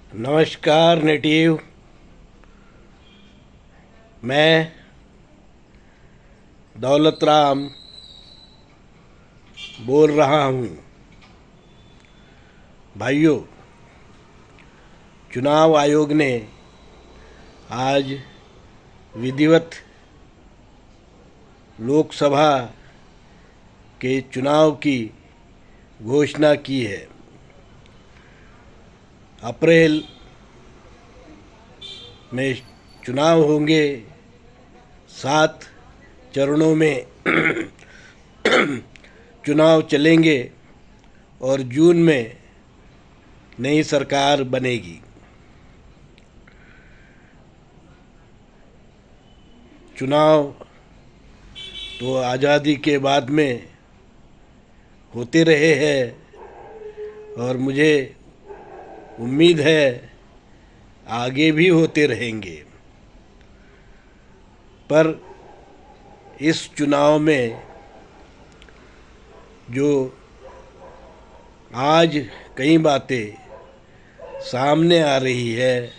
नमस्कार नेटिव। मैं दौलत राम बोल रहा हूँ। भाइयों, चुनाव आयोग ने आज विधिवत लोकसभा के चुनाव की घोषणा की है। अप्रैल में चुनाव होंगे। 7 चरणों में चुनाव चलेंगे और जून में नई सरकार बनेगी। चुनाव तो आज़ादी के बाद में होते रहे हैं और मुझे उम्मीद है आगे भी होते रहेंगे। पर इस चुनाव में जो आज कई बातें सामने आ रही है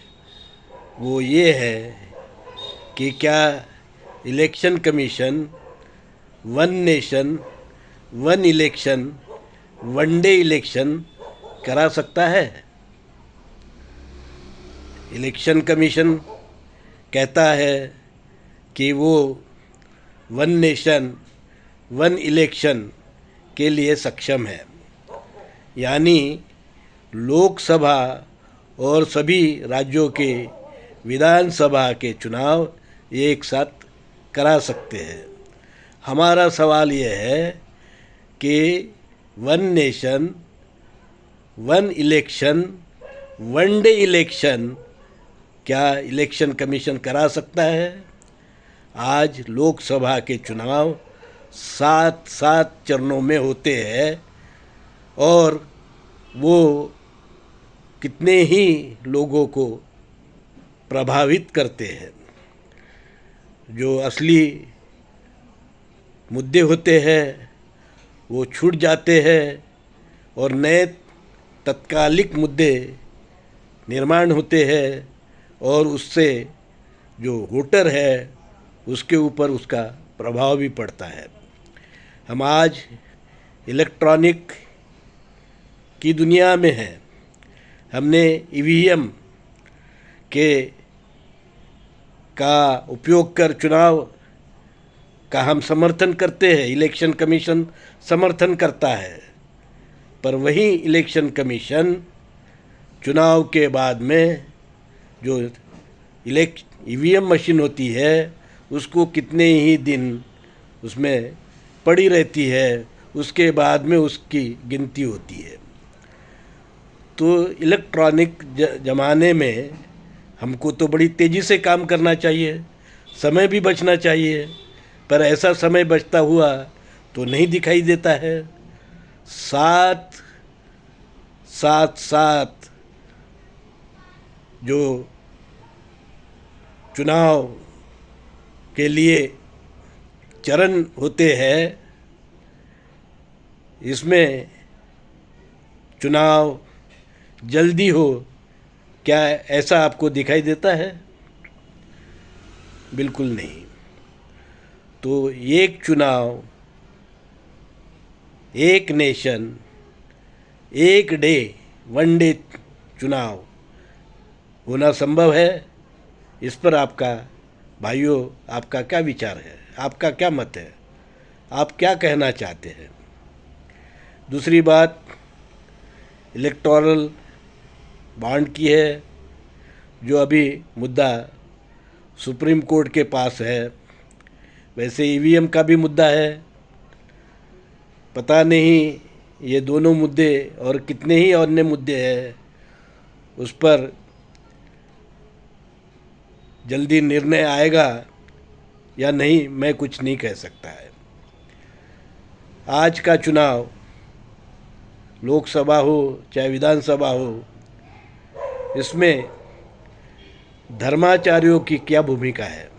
वो ये है कि क्या election commission one nation one election one day election करा सकता है। इलेक्शन कमीशन कहता है कि वो वन नेशन वन इलेक्शन के लिए सक्षम है, यानी लोकसभा और सभी राज्यों के विधानसभा के चुनाव एक साथ करा सकते हैं। हमारा सवाल यह है कि one nation one election one day election क्या इलेक्शन कमीशन करा सकता है। आज लोकसभा के चुनाव 7 चरणों में होते हैं और वो कितने ही लोगों को प्रभावित करते हैं। जो असली मुद्दे होते हैं वो छूट जाते हैं और नए तत्कालिक मुद्दे निर्माण होते हैं और उससे जो वोटर है उसके ऊपर उसका प्रभाव भी पड़ता है। हम आज इलेक्ट्रॉनिक की दुनिया में हैं। हमने ईवीएम के का उपयोग कर चुनाव का हम समर्थन करते हैं, इलेक्शन कमीशन समर्थन करता है। पर वही इलेक्शन कमीशन चुनाव के बाद में जो ईवीएम मशीन होती है उसको कितने ही दिन उसमें पड़ी रहती है, उसके बाद में उसकी गिनती होती है। तो इलेक्ट्रॉनिक ज़माने में हमको तो बड़ी तेज़ी से काम करना चाहिए, समय भी बचना चाहिए, पर ऐसा समय बचता हुआ तो नहीं दिखाई देता है। 7 जो चुनाव के लिए चरण होते हैं, इसमें चुनाव जल्दी हो, क्या ऐसा आपको दिखाई देता है? बिल्कुल नहीं। तो एक चुनाव, एक नेशन, एक डे, वन डे चुनाव होना संभव है। इस पर आपका भाइयों आपका क्या विचार है, आपका क्या मत है, आप क्या कहना चाहते हैं? दूसरी बात इलेक्टोरल बॉन्ड की है, जो अभी मुद्दा सुप्रीम कोर्ट के पास है। वैसे ईवीएम का भी मुद्दा है। पता नहीं ये दोनों मुद्दे और कितने ही अन्य मुद्दे हैं, उस पर जल्दी निर्णय आएगा या नहीं मैं कुछ नहीं कह सकता है। आज का चुनाव लोकसभा हो चाहे विधानसभा हो, इसमें धर्माचार्यों की क्या भूमिका है।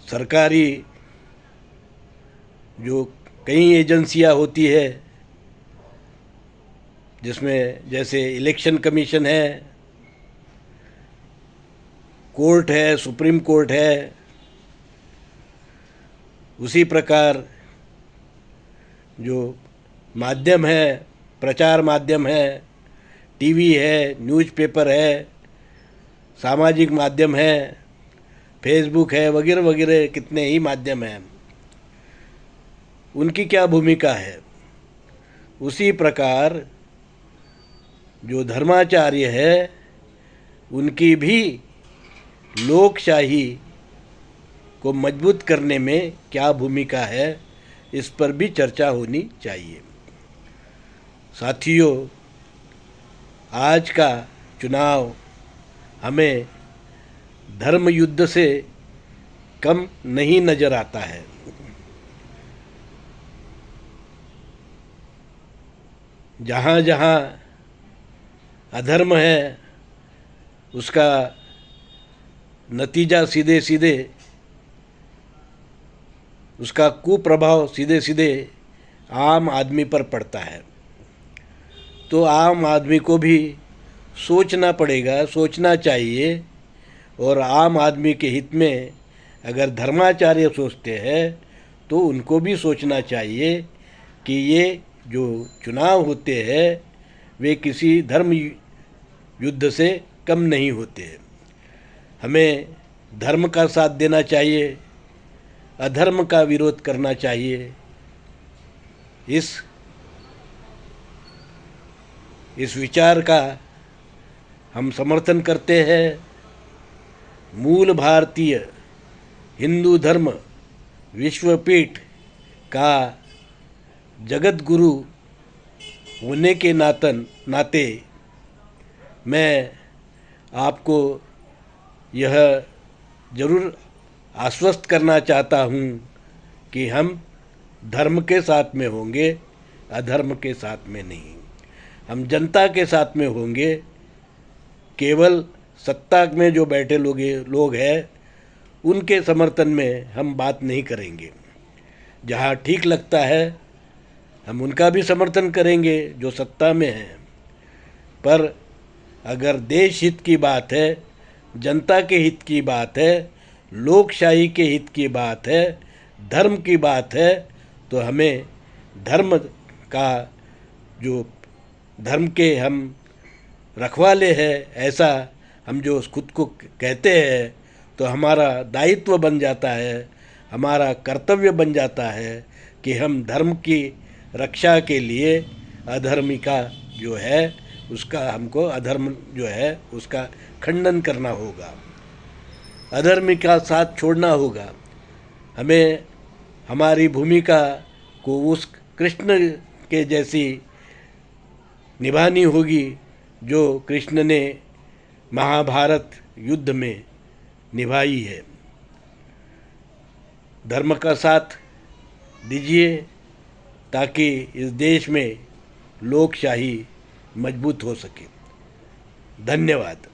सरकारी जो कई एजेंसियां होती है जिसमें जैसे इलेक्शन कमीशन है, कोर्ट है, सुप्रीम कोर्ट है, उसी प्रकार जो माध्यम है, प्रचार माध्यम है, टीवी है, न्यूज़पेपर है, सामाजिक माध्यम है, फेसबुक है, वगैरह वगैरह कितने ही माध्यम हैं, उनकी क्या भूमिका है। उसी प्रकार जो धर्माचार्य है उनकी भी लोकशाही को मजबूत करने में क्या भूमिका है, इस पर भी चर्चा होनी चाहिए। साथियों, आज का चुनाव हमें धर्म युद्ध से कम नहीं नज़र आता है। जहाँ जहाँ अधर्म है उसका नतीजा सीधे सीधे, उसका कुप्रभाव सीधे सीधे आम आदमी पर पड़ता है। तो आम आदमी को भी सोचना पड़ेगा, सोचना चाहिए। और आम आदमी के हित में अगर धर्माचार्य सोचते हैं तो उनको भी सोचना चाहिए कि ये जो चुनाव होते हैं वे किसी धर्म युद्ध से कम नहीं होते हैं। हमें धर्म का साथ देना चाहिए, अधर्म का विरोध करना चाहिए। इस विचार का हम समर्थन करते हैं। मूल भारतीय हिंदू धर्म विश्वपीठ का जगत गुरु होने के नाते मैं आपको यह ज़रूर आश्वस्त करना चाहता हूँ कि हम धर्म के साथ में होंगे, अधर्म के साथ में नहीं। हम जनता के साथ में होंगे। केवल सत्ता में जो बैठे लोग हैं उनके समर्थन में हम बात नहीं करेंगे। जहाँ ठीक लगता है हम उनका भी समर्थन करेंगे जो सत्ता में हैं। पर अगर देश हित की बात है, जनता के हित की बात है, लोकशाही के हित की बात है, धर्म की बात है, तो हमें धर्म का जो धर्म के हम रखवाले हैं, ऐसा हम जो खुद को कहते हैं, तो हमारा दायित्व बन जाता है, हमारा कर्तव्य बन जाता है कि हम धर्म की रक्षा के लिए अधर्मी का जो है उसका हमको अधर्म जो है उसका खंडन करना होगा, अधर्मी का साथ छोड़ना होगा। हमें हमारी भूमिका को उस कृष्ण के जैसी निभानी होगी जो कृष्ण ने महाभारत युद्ध में निभाई है। धर्म का साथ दीजिए ताकि इस देश में लोकशाही मजबूत हो सके। धन्यवाद।